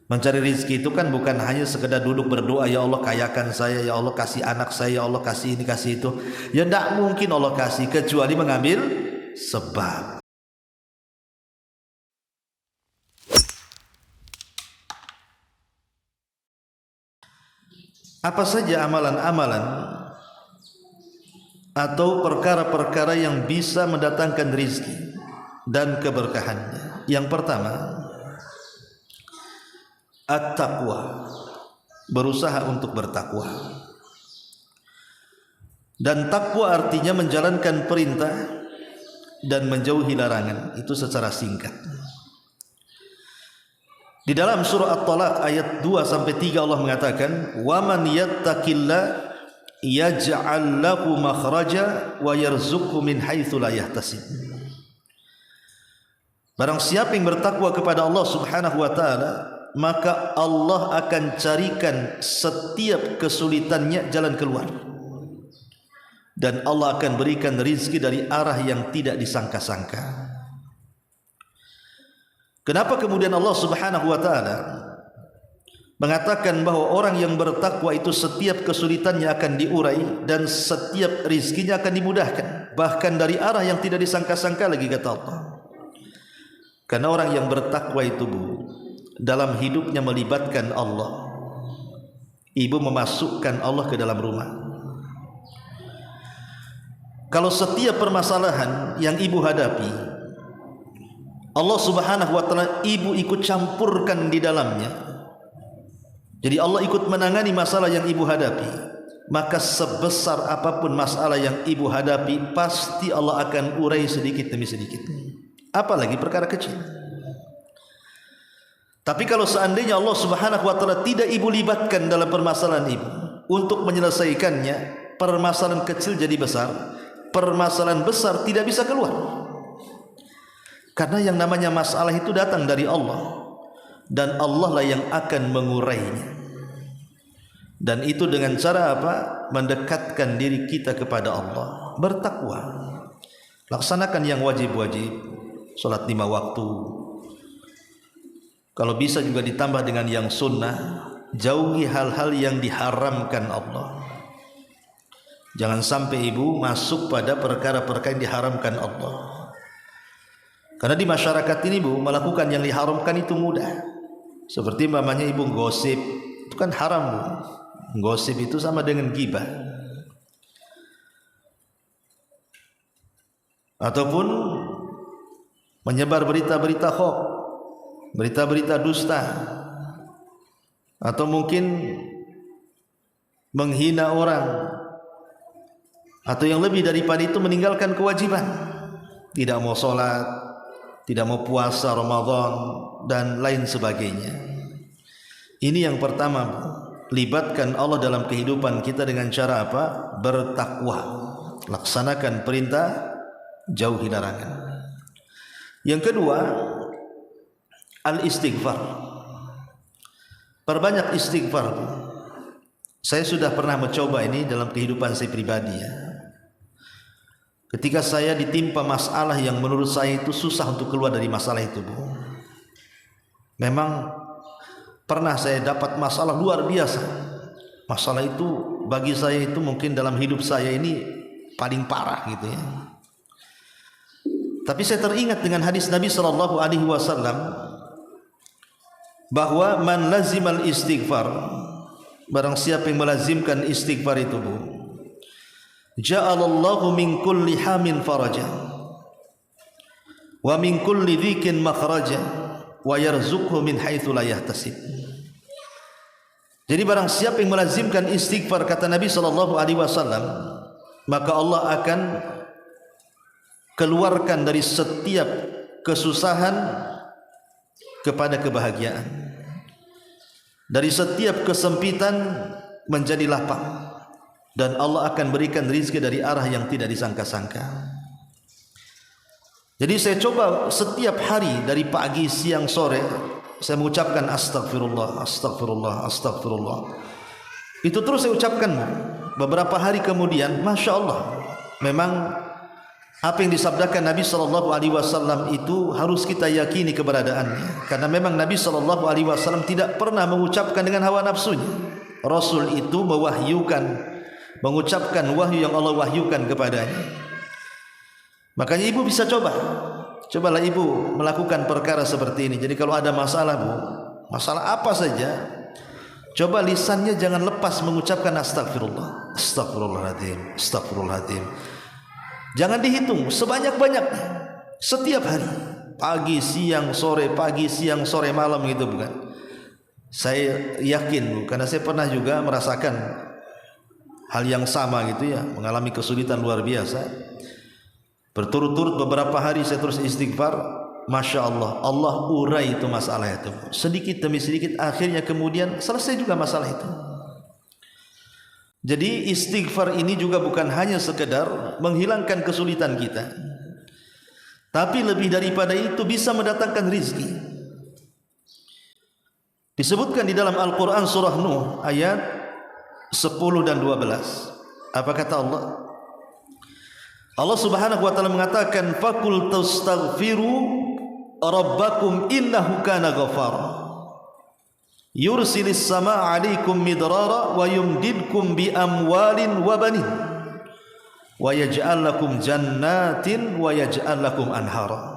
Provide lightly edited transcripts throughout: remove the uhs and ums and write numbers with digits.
Mencari rizki itu kan bukan hanya sekedar duduk berdoa, ya Allah kayakan saya, ya Allah kasih anak saya, ya Allah kasih ini kasih itu. Ya tidak mungkin Allah kasih kecuali mengambil sebab. Apa saja amalan-amalan atau perkara-perkara yang bisa mendatangkan rizki dan keberkahannya? Yang pertama, at-taqwa, berusaha untuk bertakwa. Dan takwa artinya menjalankan perintah dan menjauhi larangan, itu secara singkat. Di dalam surah At-Talaq ayat 2 sampai 3 Allah mengatakan, "Wa man yattaqillah yaj'al lahu makhraja wa yarzuqhu min haitsu la yahtasib." Barang siapa yang bertakwa kepada Allah Subhanahu wa taala, maka Allah akan carikan setiap kesulitannya jalan keluar, dan Allah akan berikan rizki dari arah yang tidak disangka-sangka. Kenapa kemudian Allah Subhanahu wa taala mengatakan bahwa orang yang bertakwa itu setiap kesulitannya akan diurai dan setiap rizkinya akan dimudahkan, bahkan dari arah yang tidak disangka-sangka lagi, kata Allah. Karena orang yang bertakwa itu, dalam hidupnya melibatkan Allah. Ibu memasukkan Allah ke dalam rumah. Kalau setiap permasalahan yang ibu hadapi, Allah Subhanahu wa taala ibu ikut campurkan di dalamnya, jadi Allah ikut menangani masalah yang ibu hadapi, maka sebesar apapun masalah yang ibu hadapi, pasti Allah akan urai sedikit demi sedikit. Apalagi perkara kecil. Tapi kalau seandainya Allah Subhanahu wa taala tidak ibu libatkan dalam permasalahan ibu untuk menyelesaikannya, permasalahan kecil jadi besar, permasalahan besar tidak bisa keluar. Karena yang namanya masalah itu datang dari Allah, dan Allah lah yang akan mengurainya. Dan itu dengan cara apa? Mendekatkan diri kita kepada Allah, bertakwa, laksanakan yang wajib-wajib, salat 5 waktu. Kalau bisa juga ditambah dengan yang sunnah, jauhi hal-hal yang diharamkan Allah. Jangan sampai ibu masuk pada perkara-perkara yang diharamkan Allah. Karena di masyarakat ini melakukan yang diharamkan itu mudah. Seperti mamanya ibu gosip, itu kan haram. Gosip itu sama dengan ghibah. Ataupun menyebar berita-berita hoax, berita-berita dusta, atau mungkin menghina orang, atau yang lebih daripada itu meninggalkan kewajiban, tidak mau sholat, tidak mau puasa Ramadan, dan lain sebagainya. Ini yang pertama, libatkan Allah dalam kehidupan kita dengan cara apa? Bertakwa, laksanakan perintah, jauhi larangan. Yang kedua, al-istighfar. Perbanyak istighfar. Saya sudah pernah mencoba ini dalam kehidupan saya pribadi, ya. Ketika saya ditimpa masalah yang menurut saya itu susah untuk keluar dari masalah itu, memang pernah saya dapat masalah luar biasa. Masalah itu bagi saya itu mungkin dalam hidup saya ini paling parah gitu, ya. Tapi saya teringat dengan hadis Nabi sallallahu alaihi wasallam bahwa man lazimal istighfar, barang siapa yang melazimkan istighfar itu, ja'alallahu min kulli hamin faraja wa min kulli dhikin makhraja wa yarzuqhu min haitsu la yahtasib. Jadi barang siapa yang melazimkan istighfar, kata Nabi sallallahu alaihi wasallam, maka Allah akan keluarkan dari setiap kesusahan kepada kebahagiaan, dari setiap kesempitan menjadi lapang, dan Allah akan berikan rezeki dari arah yang tidak disangka-sangka. Jadi saya coba setiap hari dari pagi, siang, sore, saya mengucapkan astagfirullah, astagfirullah, astagfirullah. Itu terus saya ucapkan. Beberapa hari kemudian, Masya Allah, memang Apa yang disabdakan Nabi sallallahu alaihi wasallam itu harus kita yakini keberadaannya, karena memang Nabi sallallahu alaihi wasallam tidak pernah mengucapkan dengan hawa nafsunya. Rasul itu mengucapkan wahyu yang Allah wahyukan kepadanya. Makanya ibu bisa cobalah ibu melakukan perkara seperti ini. Jadi kalau ada masalah, Bu, masalah apa saja, coba lisannya jangan lepas mengucapkan astagfirullah, astagfirullahaladzim, astagfirullahaladzim. Jangan dihitung, sebanyak-banyaknya setiap hari, pagi, siang, sore, pagi, siang, sore, malam gitu, bukan? Saya yakin, Bu, karena saya pernah juga merasakan hal yang sama gitu ya, mengalami kesulitan luar biasa. Berturut-turut beberapa hari saya terus istighfar, Masya Allah, Allah urai itu masalah itu sedikit demi sedikit, akhirnya kemudian selesai juga masalah itu. Jadi istighfar ini juga bukan hanya sekedar menghilangkan kesulitan kita, tapi lebih daripada itu bisa mendatangkan rizki. Disebutkan di dalam Al-Quran surah Nuh ayat 10 dan 12. Apa kata Allah? Allah subhanahu wa ta'ala mengatakan, Fakul tastaghfiru rabbakum innahu kana ghafara yursilis sama alaikum midrara wa yumdidkum bi amwalin wa banin wa yaj'al lakum jannatin wa yaj'al lakum anhara.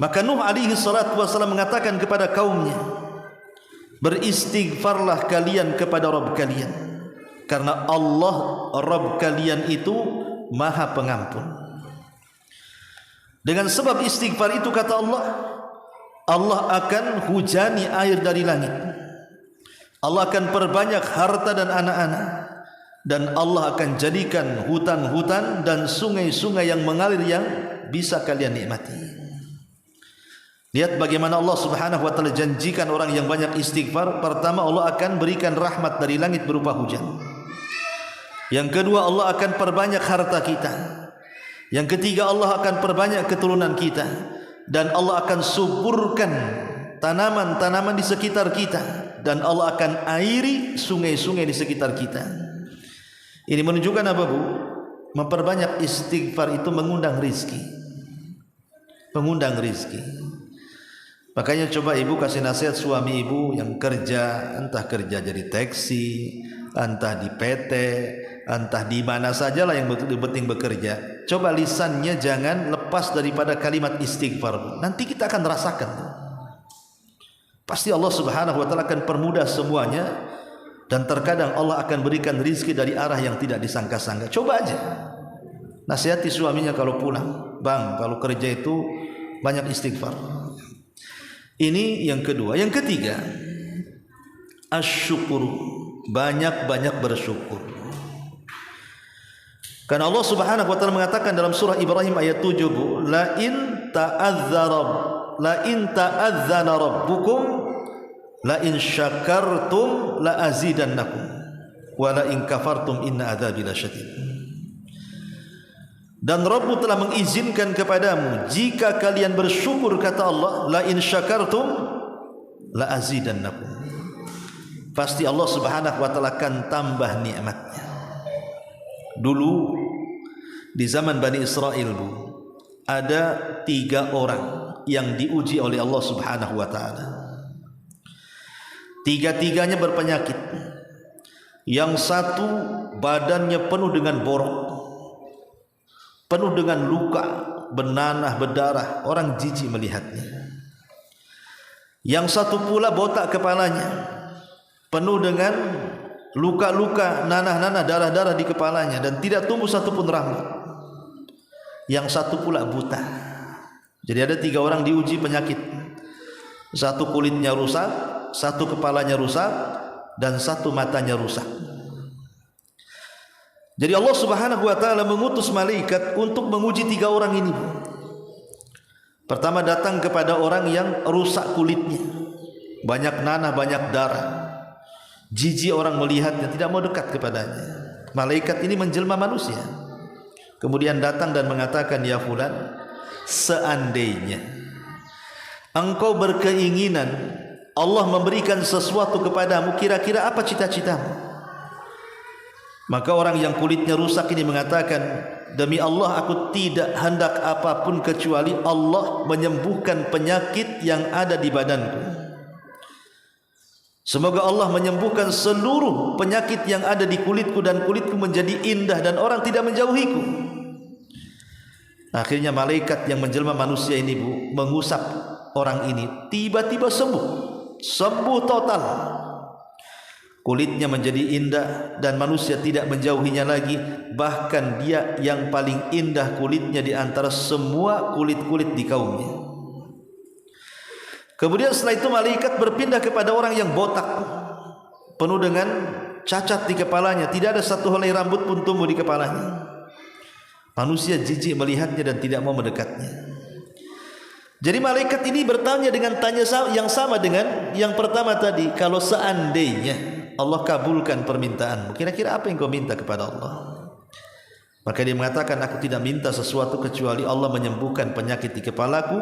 Maka Nuh alaihi salatu wasallam mengatakan kepada kaumnya, beristighfarlah kalian kepada Rabb kalian, karena Allah Rabb kalian itu Maha Pengampun. Dengan sebab istighfar itu, kata Allah, Allah akan hujani air dari langit, Allah akan perbanyak harta dan anak-anak, dan Allah akan jadikan hutan-hutan dan sungai-sungai yang mengalir yang bisa kalian nikmati. Lihat bagaimana Allah subhanahu wa ta'ala janjikan orang yang banyak istighfar. Pertama, Allah akan berikan rahmat dari langit berupa hujan. Yang kedua, Allah akan perbanyak harta kita. Yang ketiga, Allah akan perbanyak keturunan kita. Dan Allah akan suburkan tanaman-tanaman di sekitar kita. Dan Allah akan airi sungai-sungai di sekitar kita. Ini menunjukkan apa, Bu? Memperbanyak istighfar itu mengundang rizki. Mengundang rizki. Makanya coba ibu kasih nasihat suami ibu yang kerja, entah kerja jadi taksi, entah di PT, entah di mana sajalah yang penting bekerja. Coba lisannya jangan lepas daripada kalimat istighfar. Nanti kita akan rasakan. Pasti Allah subhanahu wa ta'ala akan permudah semuanya. Dan terkadang Allah akan berikan rizki dari arah yang tidak disangka-sangka. Coba aja nasihati suaminya kalau pulang, Bang, kalau kerja itu banyak istighfar. Ini yang kedua. Yang ketiga, asyukur, banyak-banyak bersyukur. Karena Allah subhanahu wa ta'ala mengatakan dalam surah Ibrahim ayat 7, Bu, la in ta'adzana rabbukum la in syakartum la azidannakum wa la in kafartum inna adzabi lasyadid. Dan Rabbmu telah mengizinkan kepadamu, jika kalian bersyukur, kata Allah, la in syakartum la azidannakum, pasti Allah subhanahu wa ta'ala akan tambah nikmatnya. Dulu di zaman Bani Israel, Bu, ada 3 orang yang diuji oleh Allah subhanahu wa ta'ala. 3-tiganya berpenyakit. Yang satu badannya penuh dengan borok, penuh dengan luka, benanah, berdarah, orang jijik melihatnya. Yang satu pula botak kepalanya, penuh dengan luka-luka, nanah-nanah, darah-darah di kepalanya, dan tidak tumbuh satupun rambut. Yang satu pula buta. Jadi ada 3 orang diuji penyakit. Satu kulitnya rusak, satu kepalanya rusak, dan satu matanya rusak. Jadi Allah subhanahu wa ta'ala mengutus malaikat untuk menguji 3 orang ini. Pertama datang kepada orang yang rusak kulitnya, banyak nanah, banyak darah, jijik orang melihatnya, tidak mau dekat kepadanya. Malaikat ini menjelma manusia. Kemudian datang dan mengatakan, ya fulan, seandainya engkau berkeinginan Allah memberikan sesuatu kepadamu, kira-kira apa cita-citamu? Maka orang yang kulitnya rusak ini mengatakan, demi Allah aku tidak hendak apapun kecuali Allah menyembuhkan penyakit yang ada di badanku. Semoga Allah menyembuhkan seluruh penyakit yang ada di kulitku dan kulitku menjadi indah dan orang tidak menjauhiku. Akhirnya malaikat yang menjelma manusia ini mengusap orang ini, tiba-tiba sembuh total. Kulitnya menjadi indah dan manusia tidak menjauhinya lagi. Bahkan dia yang paling indah kulitnya di antara semua kulit-kulit di kaumnya. Kemudian setelah itu malaikat berpindah kepada orang yang botak, penuh dengan cacat di kepalanya, tidak ada satu helai rambut pun tumbuh di kepalanya. Manusia jijik melihatnya dan tidak mau mendekatnya. Jadi malaikat ini bertanya dengan tanya yang sama dengan yang pertama tadi. Kalau seandainya Allah kabulkan permintaanmu, kira-kira apa yang kau minta kepada Allah? Maka dia mengatakan, aku tidak minta sesuatu kecuali Allah menyembuhkan penyakit di kepalaku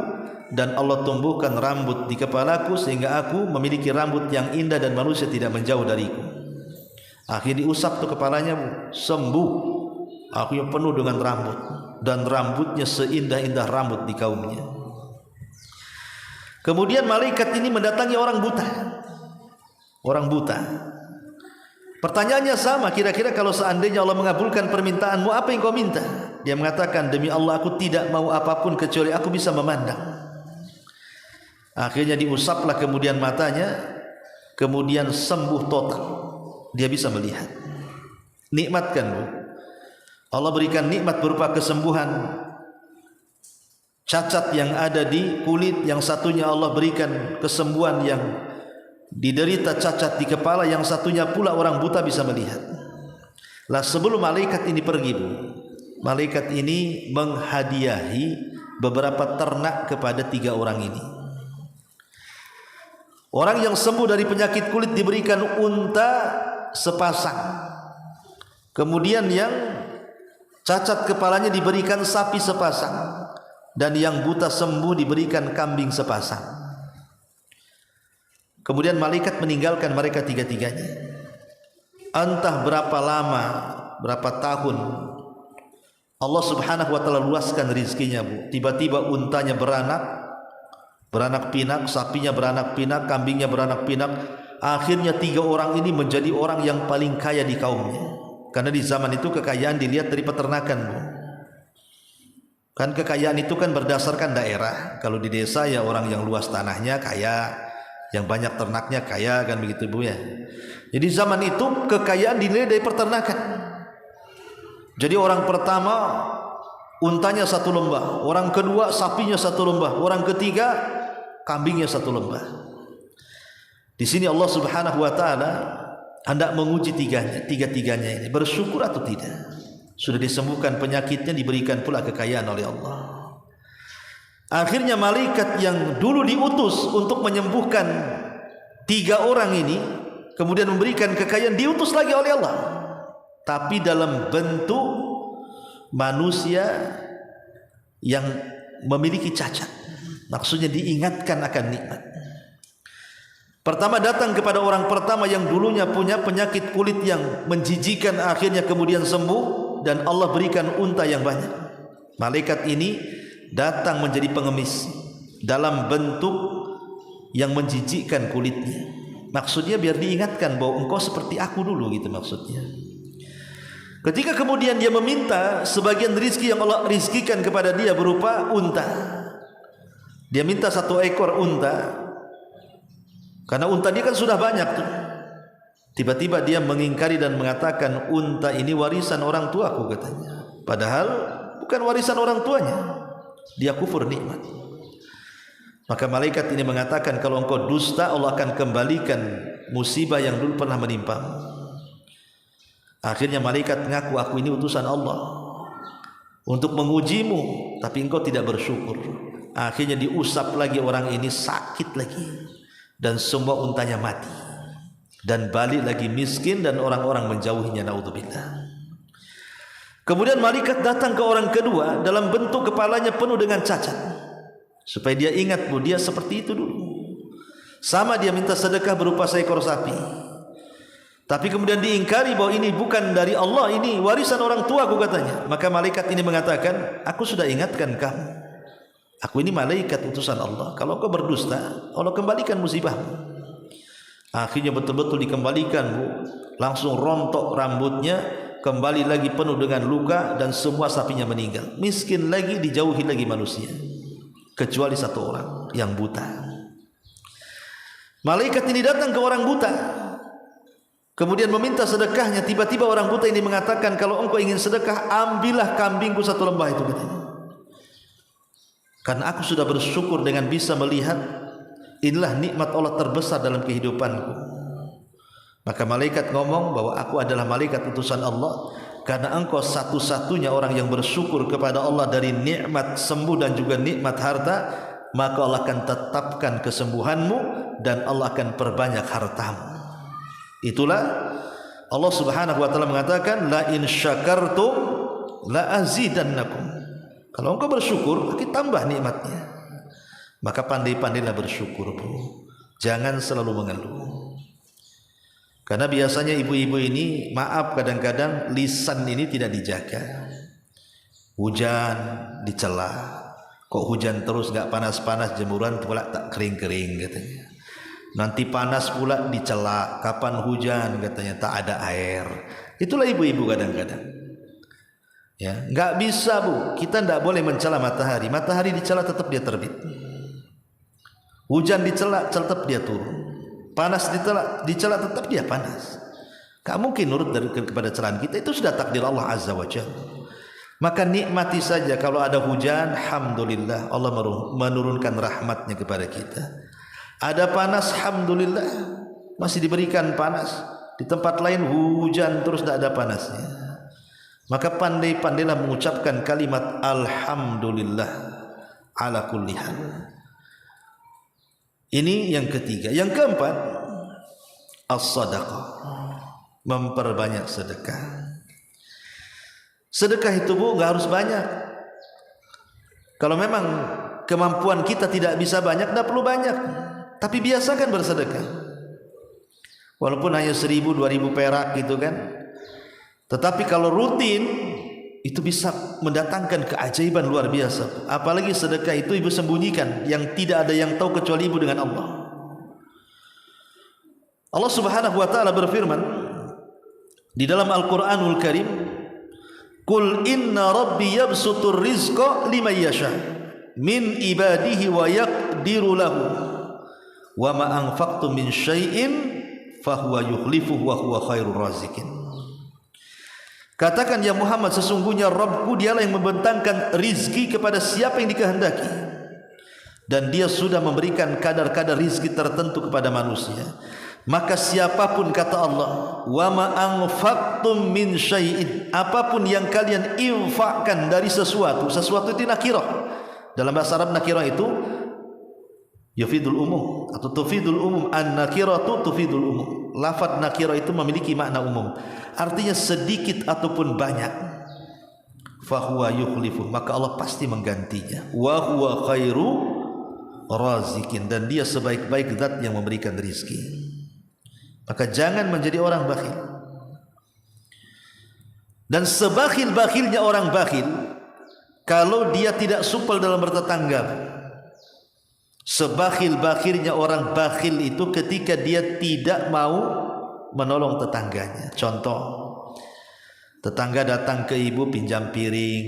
dan Allah tumbuhkan rambut di kepalaku sehingga aku memiliki rambut yang indah dan manusia tidak menjauh dariku. Akhirnya diusap tuh kepalanya, sembuh. Aku yang penuh dengan rambut dan rambutnya seindah-indah rambut di kaumnya. Kemudian malaikat ini mendatangi orang buta. Orang buta. Pertanyaannya sama, kira-kira kalau seandainya Allah mengabulkan permintaanmu, apa yang kau minta? Dia mengatakan, demi Allah aku tidak mau apapun kecuali aku bisa memandang. Akhirnya diusaplah kemudian matanya, kemudian sembuh total. Dia bisa melihat. Nikmatkan Bu. Allah berikan nikmat berupa kesembuhan cacat yang ada di kulit, yang satunya Allah berikan kesembuhan yang diderita cacat di kepala, yang satunya pula orang buta bisa melihat. Lah sebelum malaikat ini pergi Bu, malaikat ini menghadiahi beberapa ternak kepada 3 orang ini. Orang yang sembuh dari penyakit kulit diberikan unta sepasang. Kemudian yang cacat kepalanya diberikan sapi sepasang. Dan yang buta sembuh diberikan kambing sepasang. Kemudian malaikat meninggalkan mereka 3-tiganya. Entah berapa lama, berapa tahun Allah subhanahu wa ta'ala luaskan rizkinya Bu. Tiba-tiba untanya beranak pinak, sapinya beranak pinak, kambingnya beranak pinak. Akhirnya 3 orang ini menjadi orang yang paling kaya di kaumnya. Karena di zaman itu kekayaan dilihat dari peternakan Bu. Kan kekayaan itu kan berdasarkan daerah. Kalau di desa ya orang yang luas tanahnya kaya, yang banyak ternaknya kaya, kan begitu Bu ya. Jadi zaman itu kekayaan dinilai dari peternakan. Jadi orang pertama untanya 1 lembah, orang kedua sapinya 1 lembah, orang ketiga kambingnya 1 lembah. Di sini Allah Subhanahu wa taala hendak menguji tiga-tiganya ini, bersyukur atau tidak. Sudah disembuhkan penyakitnya, diberikan pula kekayaan oleh Allah. Akhirnya malaikat yang dulu diutus untuk menyembuhkan 3 orang ini, kemudian memberikan kekayaan, diutus lagi oleh Allah, tapi dalam bentuk manusia yang memiliki cacat. Maksudnya diingatkan akan nikmat. Pertama datang kepada orang pertama yang dulunya punya penyakit kulit yang menjijikan, akhirnya kemudian sembuh dan Allah berikan unta yang banyak. Malaikat ini datang menjadi pengemis dalam bentuk yang menjijikkan kulitnya. Maksudnya biar diingatkan bahwa engkau seperti aku dulu, gitu maksudnya. Ketika kemudian dia meminta sebagian rizki yang Allah rizkikan kepada dia berupa unta, dia minta 1 ekor unta, karena unta dia kan sudah banyak tuh. Tiba-tiba dia mengingkari dan mengatakan, unta ini warisan orang tuaku, katanya. Padahal bukan warisan orang tuanya. Dia kufur nikmat. Maka malaikat ini mengatakan, kalau engkau dusta, Allah akan kembalikan musibah yang dulu pernah menimpa. Akhirnya malaikat mengaku, aku ini utusan Allah untuk mengujimu, tapi engkau tidak bersyukur. Akhirnya diusap lagi orang ini, sakit lagi, dan semua untanya mati. Dan balik lagi miskin dan orang-orang menjauhinya, naudzubillah. Kemudian malaikat datang ke orang kedua dalam bentuk kepalanya penuh dengan cacat, supaya dia ingat Bu, dia seperti itu dulu. Sama dia minta sedekah berupa seekor sapi. Tapi kemudian diingkari bahwa ini bukan dari Allah, ini warisan orang tuaku katanya. Maka malaikat ini mengatakan, aku sudah ingatkan kamu, aku ini malaikat utusan Allah. Kalau kau berdusta, Allah kembalikan musibahmu. Akhirnya betul-betul dikembalikan, Bu. Langsung rontok rambutnya, kembali lagi penuh dengan luka, dan semua sapinya meninggal. Miskin lagi, dijauhi lagi manusia, kecuali satu orang yang buta. Malaikat ini datang ke orang buta, kemudian meminta sedekahnya. Tiba-tiba orang buta ini mengatakan, kalau engkau ingin sedekah, ambillah kambingku satu lembah itu, katanya. Karena aku sudah bersyukur dengan bisa melihat, inilah nikmat Allah terbesar dalam kehidupanku. Maka malaikat ngomong bahwa aku adalah malaikat utusan Allah, karena engkau satu-satunya orang yang bersyukur kepada Allah dari nikmat sembuh dan juga nikmat harta, maka Allah akan tetapkan kesembuhanmu dan Allah akan perbanyak hartamu. Itulah Allah Subhanahu wa taala mengatakan, la in syakartum la azidannakum. Kalau engkau bersyukur, akan tambah nikmatnya. Maka pandai-pandailah bersyukur, Bu. Jangan selalu mengeluh. Karena biasanya ibu-ibu ini, maaf, kadang-kadang lisan ini tidak dijaga. Hujan dicela. Kok hujan terus, gak panas-panas, jemuran pula tak kering-kering, katanya. Nanti panas pula dicela, kapan hujan, katanya tak ada air. Itulah ibu-ibu kadang-kadang. Ya, nggak bisa, Bu. Kita nggak boleh mencela matahari. Matahari dicela tetap dia terbit. Hujan dicela tetap dia turun. Panas dicela tetap dia panas. Gak mungkin nurut kepada celaan kita. Itu sudah takdir Allah Azza wa Jalla. Maka nikmati saja. Kalau ada hujan, alhamdulillah, Allah menurunkan rahmatnya kepada kita. Ada panas, alhamdulillah, masih diberikan panas. Di tempat lain hujan terus tidak ada panasnya. Maka pandai-pandailah mengucapkan kalimat alhamdulillah ala kulli hal. Ini yang ketiga. Yang keempat, as-sadaqah, memperbanyak sedekah. Sedekah itu, Bu, gak harus banyak. Kalau memang kemampuan kita tidak bisa banyak, tidak perlu banyak. Tapi biasakan bersedekah. Walaupun hanya 1.000, 2.000 perak gitu kan. Tetapi kalau rutin, itu bisa mendatangkan keajaiban luar biasa. Apalagi sedekah itu ibu sembunyikan, yang tidak ada yang tahu kecuali ibu dengan Allah. Allah Subhanahu wa taala berfirman di dalam Al-Qur'anul Karim, "Qul inna rabbi yabsutur rizqa liman yasha min ibadihi wa yaqdiru lahu wa ma anfaqtum min syai'in fahuwa yukhlifuhu wa huwa khairur raziqin." Katakan, ya Muhammad, sesungguhnya Rabbku dialah yang membentangkan rizki kepada siapa yang dikehendaki, dan dia sudah memberikan kadar-kadar rizki tertentu kepada manusia. Maka siapapun, kata Allah, wa ma anfaqtum min syai'in, apapun yang kalian infakkan dari sesuatu. Sesuatu itu nakirah. Dalam bahasa Arab nakirah itu yufidul umum atau tufidul umum. An-nakiratu tufidul umum. Lafaz nakirah itu memiliki makna umum. Artinya sedikit ataupun banyak. Fahuwa yukhlifu, maka Allah pasti menggantinya. Wa huwa khairu razikin, dan dia sebaik-baik zat yang memberikan rizki. Maka jangan menjadi orang bakhil. Dan sebakhil-bakhilnya orang bakhil, kalau dia tidak supel dalam bertetangga. Sebakhil-bakhilnya orang bakhil itu ketika dia tidak mau menolong tetangganya. Contoh, tetangga datang ke ibu pinjam piring,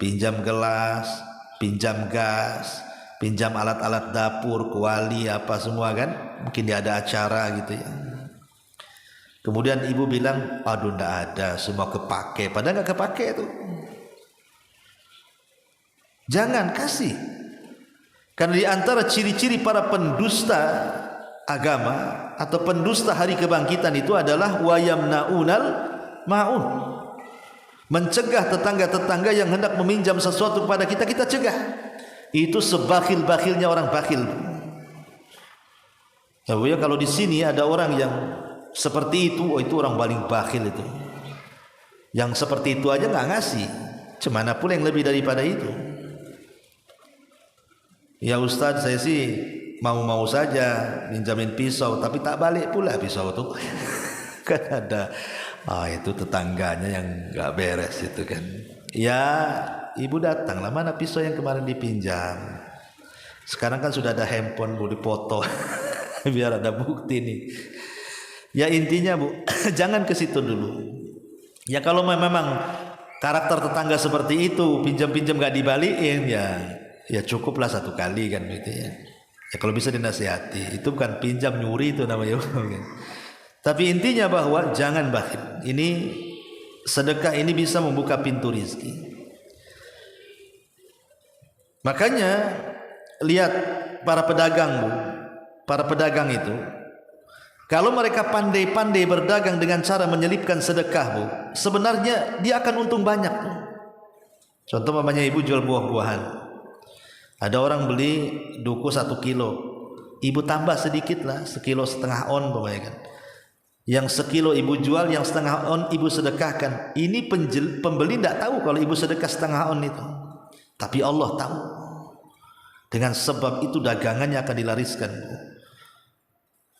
pinjam gelas, pinjam gas, pinjam alat-alat dapur, kuali, apa semua kan. Mungkin dia ada acara gitu ya. Kemudian ibu bilang, aduh ndak ada, semua kepake. Padahal nggak kepake itu. Jangan kasih. Karena di antara ciri-ciri para pendusta agama atau pendusta hari kebangkitan itu adalah wayamnaunal ma'un, mencegah tetangga-tetangga yang hendak meminjam sesuatu kepada kita, kita cegah. Itu sebakhil-bakhilnya orang bakhil. Ya Bu, ya, kalau di sini ada orang yang seperti itu, oh itu orang paling bakhil itu. Yang seperti itu aja nggak ngasih, cemana pula yang lebih daripada itu. Ya Ustadz, saya sih mau-mau saja minjamin pisau, tapi tak balik pula pisau itu. Kan ada itu tetangganya yang nggak beres itu kan. Ya ibu datanglah, mana pisau yang kemarin dipinjam. Sekarang kan sudah ada handphone, Bu, dipoto biar ada bukti nih. Ya intinya, Bu, jangan ke situ dulu. Ya kalau memang karakter tetangga seperti itu, pinjam-pinjam gak dibalikin, ya cukuplah satu kali kan gitu ya. Ya kalau bisa dinasihati, itu bukan pinjam, nyuri itu namanya. Tapi intinya bahwa jangan bakhil. Ini sedekah ini bisa membuka pintu rizki. Makanya lihat para pedagang, Bu. Para pedagang itu, kalau mereka pandai-pandai berdagang dengan cara menyelipkan sedekah, Bu, sebenarnya dia akan untung banyak, Bu. Contoh mamanya ibu jual buah-buahan. Ada orang beli duku 1 kilo, ibu tambah sedikit lah, 1,5 kilo on pokoknya kan. Yang 1 kilo ibu jual, yang 1/2 on ibu sedekahkan. Ini pembeli tidak tahu kalau ibu sedekah 1/2 on itu, tapi Allah tahu. Dengan sebab itu dagangannya akan dilariskan, Bu.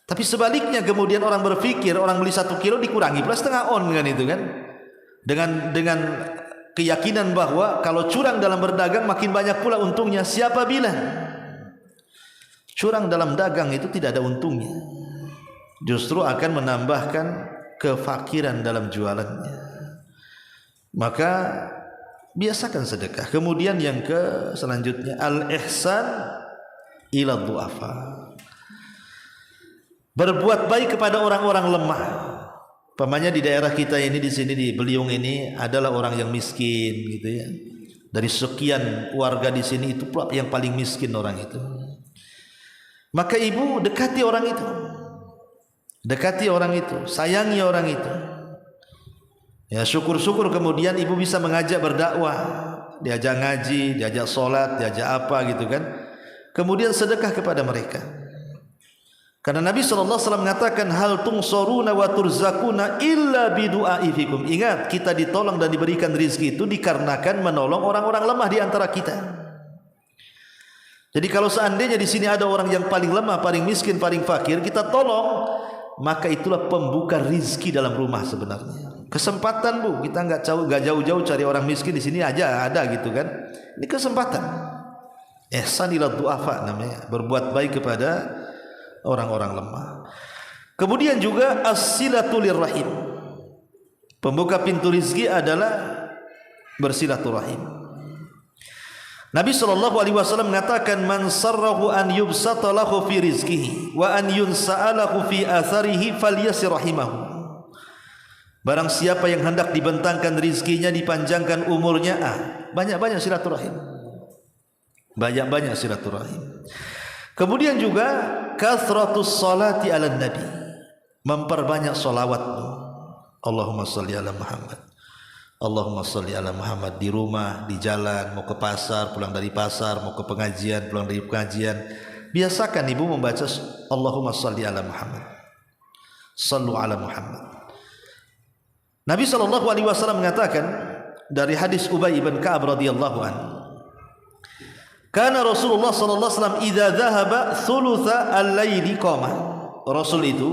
Tapi sebaliknya kemudian orang berpikir, orang beli 1 kilo dikurangi plus 1/2 on kan itu kan. Dengan keyakinan bahwa kalau curang dalam berdagang makin banyak pula untungnya. Siapa bilang curang dalam dagang itu tidak ada untungnya? Justru akan menambahkan kefakiran dalam jualannya. Maka biasakan sedekah. Kemudian yang selanjutnya al-ihsan ila du'afa. Berbuat baik kepada orang-orang lemah. Pamannya di daerah kita ini, di sini di Beliung ini adalah orang yang miskin gitu ya. Dari sekian warga di sini itu pula yang paling miskin orang itu. Maka ibu dekati orang itu. Dekati orang itu, sayangi orang itu. Ya syukur-syukur kemudian ibu bisa mengajak berdakwah, diajak ngaji, diajak sholat, diajak apa gitu kan. Kemudian sedekah kepada mereka. Karena Nabi SAW mengatakan hal tungsoruna wa turzakuna illa bidu'ai fikum. Ingat, kita ditolong dan diberikan rizki itu dikarenakan menolong orang-orang lemah di antara kita. Jadi kalau seandainya di sini ada orang yang paling lemah, paling miskin, paling fakir, kita tolong, maka itulah pembuka rizki dalam rumah sebenarnya. Kesempatan, Bu, kita nggak jauh-jauh cari orang miskin, di sini aja ada gitu kan. Ini kesempatan. Ihsan ila du'afa namanya, berbuat baik kepada orang-orang lemah. Kemudian juga as-silatulir rahim. Pembuka pintu rizki adalah bersilaturahim. Nabi SAW mengatakan man sarrahu an yubsata lahu fi rizkihi wa an yunsa'alahu fi atharihi falyasir rahimahu. Barang siapa yang hendak dibentangkan rizkinya, dipanjangkan umurnya, banyak-banyak silaturahim. Banyak-banyak silaturahim. Kemudian juga kathratus salati ala nabi, memperbanyak salawat. Allahumma salli ala Muhammad, Allahumma salli ala Muhammad. Di rumah, di jalan, mau ke pasar, pulang dari pasar, mau ke pengajian, pulang dari pengajian, biasakan ibu membaca Allahumma salli ala Muhammad, sallu ala Muhammad. Nabi SAW mengatakan dari hadis Ubay bin Ka'ab radhiyallahu anhu, karena Rasulullah sallallahu alaihi wasallam idza dhahaba thulutha al-laili qama. Rasul itu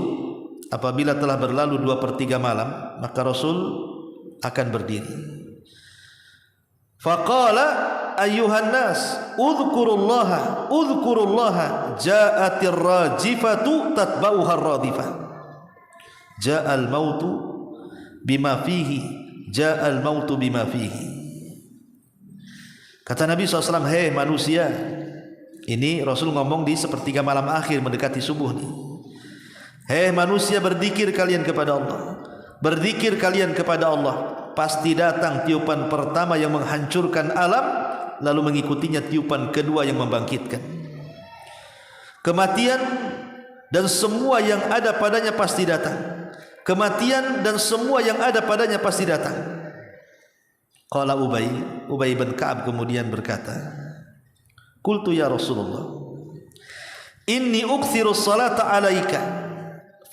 apabila telah berlalu 2/3 malam, maka Rasul akan berdiri. Faqala ayyuhan nas udhkurullaha udhkurullaha ja'atir rajifatu tatba'uha ar-radifah. Ja'al mautu bima fihi ja'al mautu bima fihi. Kata Nabi SAW, hei manusia, ini Rasul ngomong di 1/3 malam akhir mendekati subuh nih. Hei manusia, berzikir kalian kepada Allah, berzikir kalian kepada Allah. Pasti datang tiupan pertama yang menghancurkan alam, lalu mengikutinya tiupan kedua yang membangkitkan. Kematian dan semua yang ada padanya pasti datang. Kematian dan semua yang ada padanya pasti datang. Qala Ubay bin Ka'ab kemudian berkata, qultu ya Rasulullah, inni ukthiru salata alaika,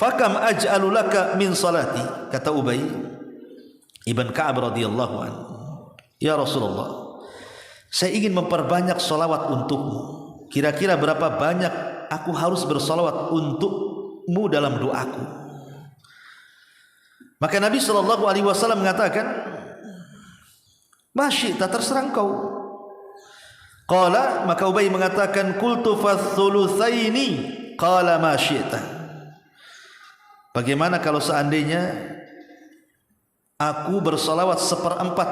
fakam aj'alu laka min salati. Kata Ubay ibn Ka'ab radhiyallahu anhu, ya Rasulullah, saya ingin memperbanyak salawat untukmu. Kira-kira berapa banyak aku harus bersalawat untukmu dalam doaku? Maka Nabi SAW mengatakan, "Ma syi'ta, terserah engkau." Qala, maka Ubay mengatakan, "Qultu fathulutsaini." Qala ma syi'ta. Bagaimana kalau seandainya aku bersolawat seperempat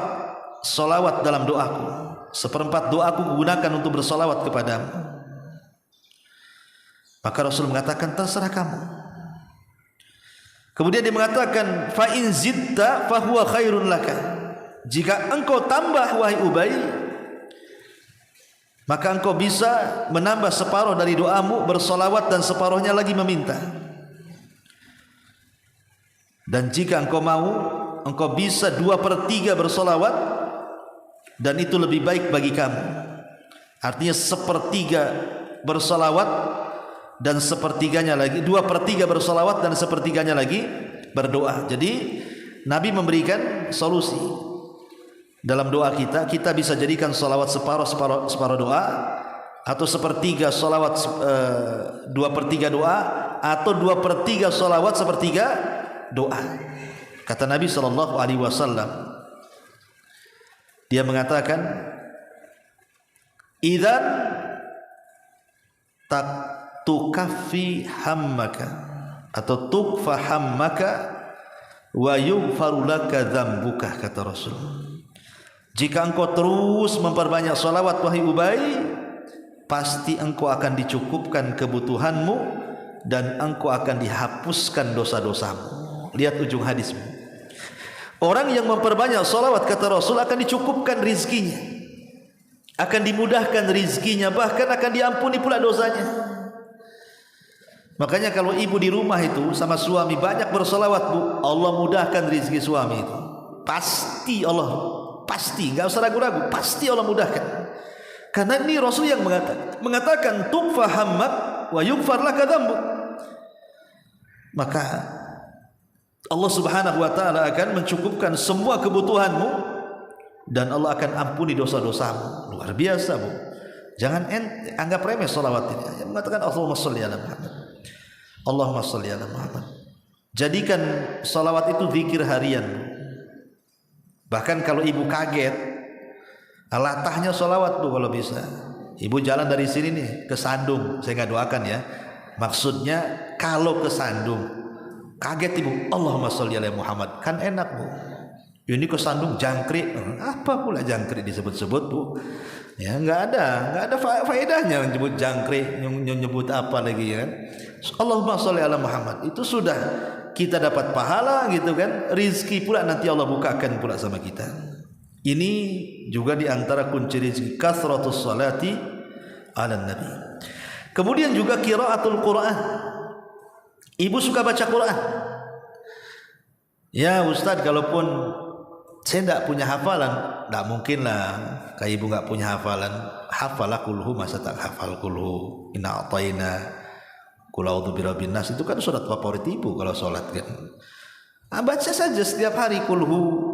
solawat dalam doaku, seperempat doaku gunakan untuk bersolawat kepadamu? Maka Rasul mengatakan, terserah kamu. Kemudian dia mengatakan, fa in zidta fa huwa khairun laka. Jika engkau tambah wahai Ubay, maka engkau bisa menambah separuh dari doamu bersolawat dan separuhnya lagi meminta. Dan jika engkau mau, engkau bisa 2/3 bersolawat, dan itu lebih baik bagi kamu. Artinya 1/3 bersolawat dan 1/3-nya lagi, 2/3 bersolawat dan 1/3-nya lagi berdoa. Jadi Nabi memberikan solusi. Dalam doa kita bisa jadikan solawat separuh doa, atau 1/3 solawat 2/3 doa, atau 2/3 solawat 1/3 doa. Kata Nabi SAW, dia mengatakan, idzan tak tukaffi hammaka, atau tukfa hammaka wa yughfaru laka dzambuka, kata Rasul. Jika engkau terus memperbanyak salawat wahai Ubay, pasti engkau akan dicukupkan kebutuhanmu dan engkau akan dihapuskan dosa-dosamu. Lihat ujung hadis. Orang yang memperbanyak salawat, kata Rasul, akan dicukupkan rizkinya, akan dimudahkan rizkinya, bahkan akan diampuni pula dosanya. Makanya kalau ibu di rumah itu sama suami banyak bersalawat, bu, Allah mudahkan rizki suami itu. Pasti Allah, pasti, nggak usah ragu-ragu, pasti Allah mudahkan. Karena ini Rasul yang mengatakan tukfa hammak wa yughfar laka dzambuk. Maka Allah Subhanahu wa taala akan mencukupkan semua kebutuhanmu dan Allah akan ampuni dosa-dosamu. Luar biasa, bu. Jangan anggap remeh salawat ini. Yang mengatakan Allahumma shalli ala Muhammad, Allahumma shalli ala Muhammad. Jadikan salawat itu zikir harian. Bahkan kalau ibu kaget, latahnya sholawat bu kalau bisa. Ibu jalan dari sini nih ke Sandung, saya nggak doakan ya. Maksudnya kalau ke Sandung, kaget ibu, Allahumma sholli ala Muhammad, kan enak bu. Ini ke Sandung jangkrik, apa pula jangkrik disebut-sebut bu? Ya nggak ada faedahnya menyebut jangkrik, menyebut apa lagi ya kan? Allahumma sholli ala Muhammad, itu sudah kita dapat pahala gitu kan, rizki pula nanti Allah bukakan pula sama kita. Ini juga diantara kunci rizki, kasratus salati ala nabi. Kemudian juga qiraatul Quran. Ibu suka baca Quran. Ya Ustadz, kalaupun saya tidak punya hafalan, tidak mungkin lah kayak ibu nggak punya hafalan. Hafalah kulhu, masa tak hafal kulhu, inna a'tayna, qul a'udzu birabbin nas, itu kan surat favorit ibu kalau sholat kan. Baca saja setiap hari kulhu.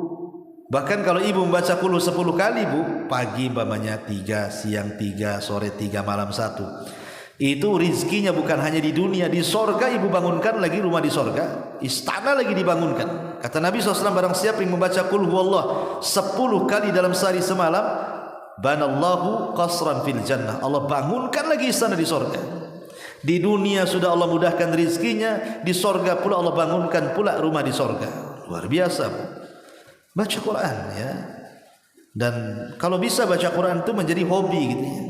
Bahkan kalau ibu membaca kulhu 10 kali bu, pagi umpamanya 3, siang 3, sore 3, malam 1. Itu rizkinya bukan hanya di dunia, di sorga ibu bangunkan lagi rumah di sorga, istana lagi dibangunkan. Kata Nabi SAW, barang siapa yang membaca qul huwallah 10 kali dalam sehari semalam, banallahu qasran fil jannah, Allah bangunkan lagi istana di sorga. Di dunia sudah Allah mudahkan rizkinya, di sorga pula Allah bangunkan pula rumah di sorga. Luar biasa bu. Baca Quran ya. Dan kalau bisa baca Quran itu menjadi hobi gitu ya.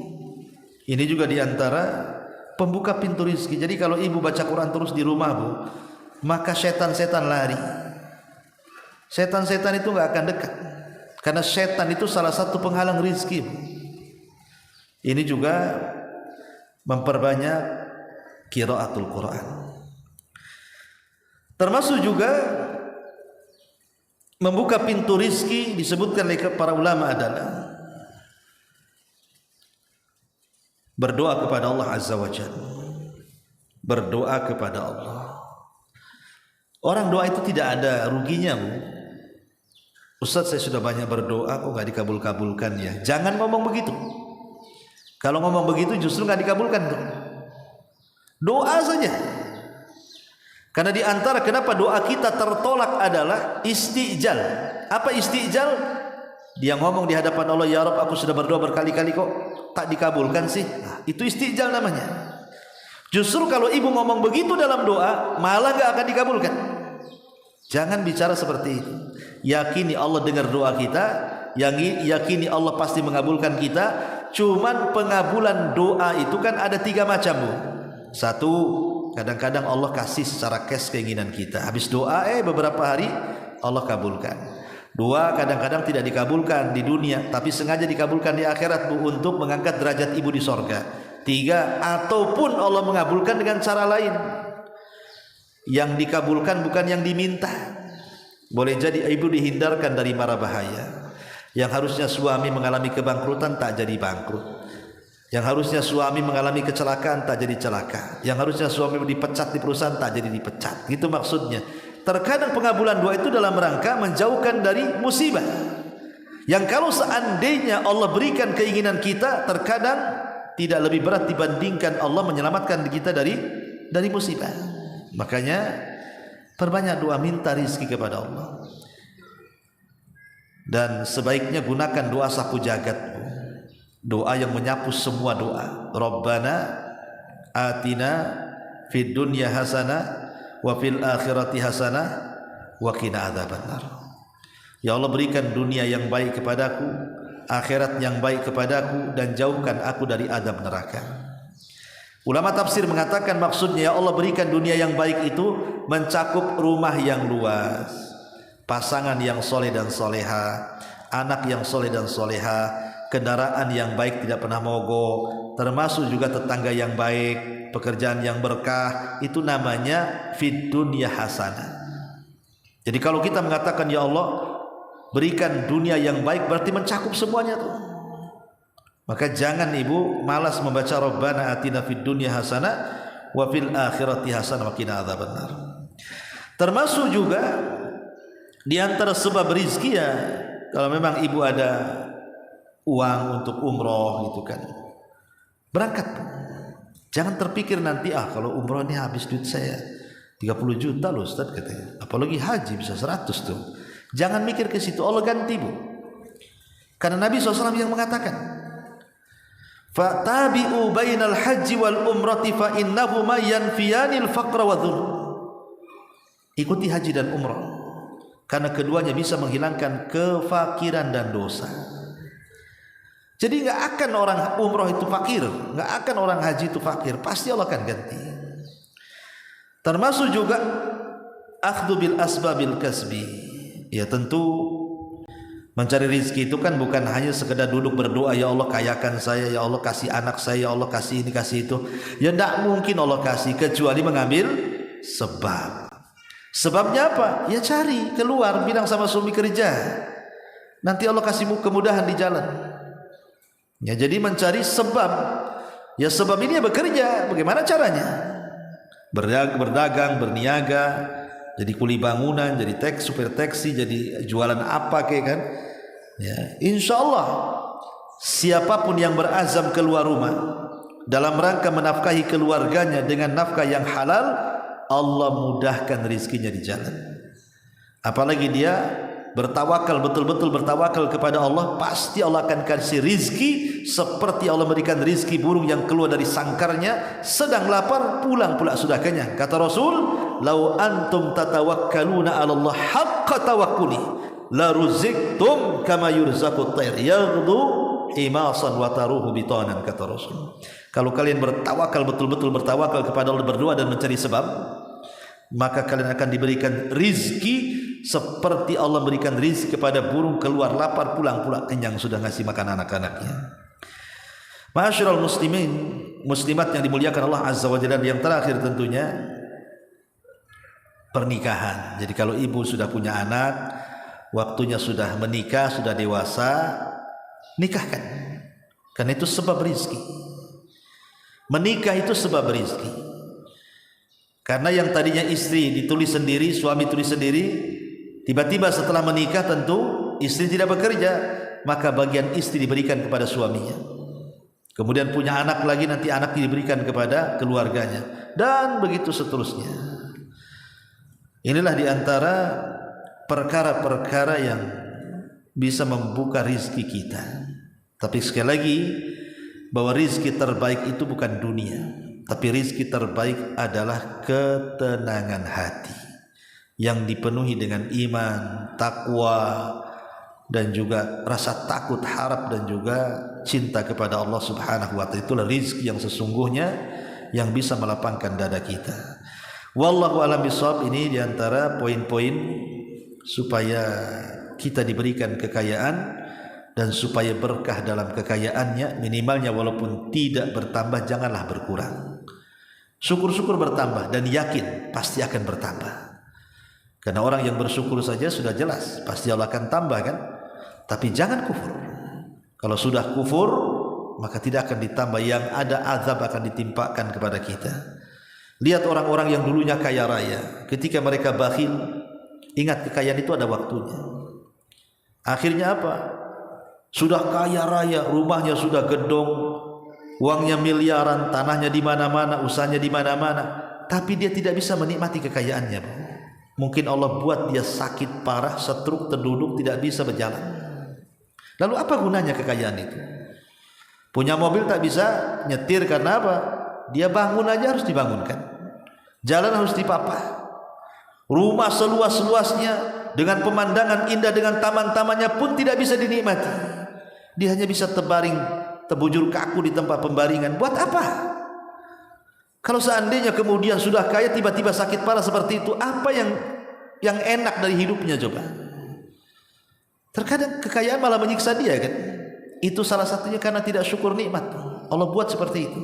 Ini juga diantara pembuka pintu rizki. Jadi kalau ibu baca Quran terus di rumah bu, maka setan-setan lari. Setan-setan itu nggak akan dekat, karena setan itu salah satu penghalang rizki. Ini juga memperbanyak qiraatul Quran. Termasuk juga membuka pintu rizki, disebutkan oleh para ulama adalah berdoa kepada Allah Azza wa Jalla. Berdoa kepada Allah. Orang doa itu tidak ada ruginya bu. Ustaz, saya sudah banyak berdoa kok nggak dikabul-kabulkan ya. Jangan ngomong begitu. Kalau ngomong begitu justru nggak dikabulkan tuh. Doa saja. Karena di antara kenapa doa kita tertolak adalah istijal. Apa istijal? Dia ngomong di hadapan Allah, ya Rabb, aku sudah berdoa berkali-kali kok tak dikabulkan sih. Nah, itu istijal namanya. Justru kalau ibu ngomong begitu dalam doa, malah gak akan dikabulkan. Jangan bicara seperti itu. Yakini Allah dengar doa kita, yakini Allah pasti mengabulkan kita. Cuman pengabulan doa itu kan ada 3 macam, Bu. 1, kadang-kadang Allah kasih secara cash keinginan kita. Habis doa beberapa hari Allah kabulkan. 2, kadang-kadang tidak dikabulkan di dunia, tapi sengaja dikabulkan di akhirat, Bu, untuk mengangkat derajat ibu di sorga. 3, ataupun Allah mengabulkan dengan cara lain. Yang dikabulkan bukan yang diminta. Boleh jadi ibu dihindarkan dari mara bahaya. Yang harusnya suami mengalami kebangkrutan tak jadi bangkrut. Yang harusnya suami mengalami kecelakaan tak jadi celaka. Yang harusnya suami dipecat di perusahaan tak jadi dipecat. Gitu maksudnya. Terkadang pengabulan doa itu dalam rangka menjauhkan dari musibah. Yang kalau seandainya Allah berikan keinginan kita, terkadang tidak lebih berat dibandingkan Allah menyelamatkan kita dari musibah. Makanya perbanyak doa minta rizki kepada Allah. Dan sebaiknya gunakan doa sapu jagat, doa yang menyapu semua doa. Rabbana atina fid dunya hasanah wa fil akhirati hasanah wa qina adzabannar. Ya Allah, berikan dunia yang baik kepadaku, akhirat yang baik kepadaku, dan jauhkan aku dari azab neraka. Ulama tafsir mengatakan maksudnya, ya Allah, berikan dunia yang baik itu mencakup rumah yang luas, pasangan yang soleh dan soleha, anak yang soleh dan soleha, kendaraan yang baik tidak pernah mogok, termasuk juga tetangga yang baik, pekerjaan yang berkah. Itu namanya fid dunya hasanah. Jadi kalau kita mengatakan ya Allah berikan dunia yang baik, berarti mencakup semuanya tuh. Maka jangan ibu malas membaca Rabbana atina fid dunya hasanah wa fil akhirati hasanah wa qina adzabannar. Termasuk juga di antara sebab rizki, ya kalau memang ibu ada uang untuk umroh gitu kan, berangkat. Jangan terpikir nanti kalau umroh ini habis duit saya 30 juta loh Ustaz katanya, apalagi haji bisa 100 tuh. Jangan mikir ke situ, Allah ganti, Bu. Karena Nabi SAW yang mengatakan, fatabi'u bainal haji wal umrati fa innahuma yanfiyanil faqra wa dhul. Ikuti haji dan umrah, karena keduanya bisa menghilangkan kefakiran dan dosa. Jadi nggak akan orang umrah itu fakir, nggak akan orang haji itu fakir, pasti Allah akan ganti. Termasuk juga akhdhu bil asbabil kasbi. Ya tentu mencari rezeki itu kan bukan hanya sekedar duduk berdoa, ya Allah kayakan saya, ya Allah kasih anak saya, ya Allah kasih ini kasih itu. Ya tidak mungkin Allah kasih kecuali mengambil sebab. Sebabnya apa? Ya cari keluar, bilang sama suami kerja, nanti Allah kasih kemudahan di jalan. Ya jadi mencari sebab. Ya sebab ini ya bekerja. Bagaimana caranya? Berdagang, berniaga, jadi kuli bangunan, jadi supir taksi, jadi jualan apa kayak kan? Ya, insya Allah siapapun yang berazam keluar rumah dalam rangka menafkahi keluarganya dengan nafkah yang halal, Allah mudahkan rizkinya di jalan. Apalagi dia bertawakal, betul-betul bertawakal kepada Allah, pasti Allah akan kasih rizki seperti Allah memberikan rizki burung yang keluar dari sangkarnya, sedang lapar pulang pula sudah kenyang. Kata Rasul, lau antum tatawakkaluna 'ala Allah haqqa tawakkuli la ruziktum kama yurzaqut tayr yaghdu imasan wa taruhu bitanan. Kata Rasul, kalau kalian bertawakal, betul-betul bertawakal kepada Allah, berdoa dan mencari sebab, maka kalian akan diberikan rizki seperti Allah berikan rizki kepada burung keluar lapar pulang pula kenyang sudah ngasih makan anak-anaknya. Ma'asyiral muslimin, muslimat yang dimuliakan Allah Azza wa Jalla, yang terakhir tentunya pernikahan. Jadi kalau ibu sudah punya anak, waktunya sudah menikah, sudah dewasa, nikahkan. Karena itu sebab rizki. Menikah itu sebab rizki. Karena yang tadinya istri ditulis sendiri, suami tulis sendiri, tiba-tiba setelah menikah tentu istri tidak bekerja, maka bagian istri diberikan kepada suaminya. Kemudian punya anak lagi, nanti anak diberikan kepada keluarganya, dan begitu seterusnya. Inilah diantara perkara-perkara yang bisa membuka rizki kita. Tapi sekali lagi, bahwa rizki terbaik itu bukan dunia, tapi rizki terbaik adalah ketenangan hati yang dipenuhi dengan iman, takwa, dan juga rasa takut, harap, dan juga cinta kepada Allah Subhanahu wa ta'ala. Itulah rizki yang sesungguhnya yang bisa melapangkan dada kita. Wallahu a'lam bishawab. Ini diantara poin-poin supaya kita diberikan kekayaan dan supaya berkah dalam kekayaannya. Minimalnya walaupun tidak bertambah, janganlah berkurang. Syukur-syukur bertambah dan yakin pasti akan bertambah. Karena orang yang bersyukur saja sudah jelas pasti Allah akan tambah, kan? Tapi jangan kufur. Kalau sudah kufur, maka tidak akan ditambah, yang ada azab akan ditimpakan kepada kita. Lihat orang-orang yang dulunya kaya raya, ketika mereka bakhil, ingat kekayaan itu ada waktunya. Akhirnya apa? Sudah kaya raya, rumahnya sudah gedong, uangnya miliaran, tanahnya di mana-mana, usahanya di mana-mana, tapi dia tidak bisa menikmati kekayaannya. Mungkin Allah buat dia sakit parah, stroke, terduduk, tidak bisa berjalan. Lalu apa gunanya kekayaan itu? Punya mobil tak bisa nyetir karena apa? Dia bangun aja harus dibangunkan, jalan harus dipapah, rumah seluas-luasnya dengan pemandangan indah, dengan taman-tamannya pun tidak bisa dinikmati. Dia hanya bisa terbaring, terbujur kaku di tempat pembaringan. Buat apa? Kalau seandainya kemudian sudah kaya tiba-tiba sakit parah seperti itu, apa yang enak dari hidupnya coba? Terkadang kekayaan malah menyiksa dia, kan? Itu salah satunya karena tidak syukur nikmat. Allah buat seperti itu.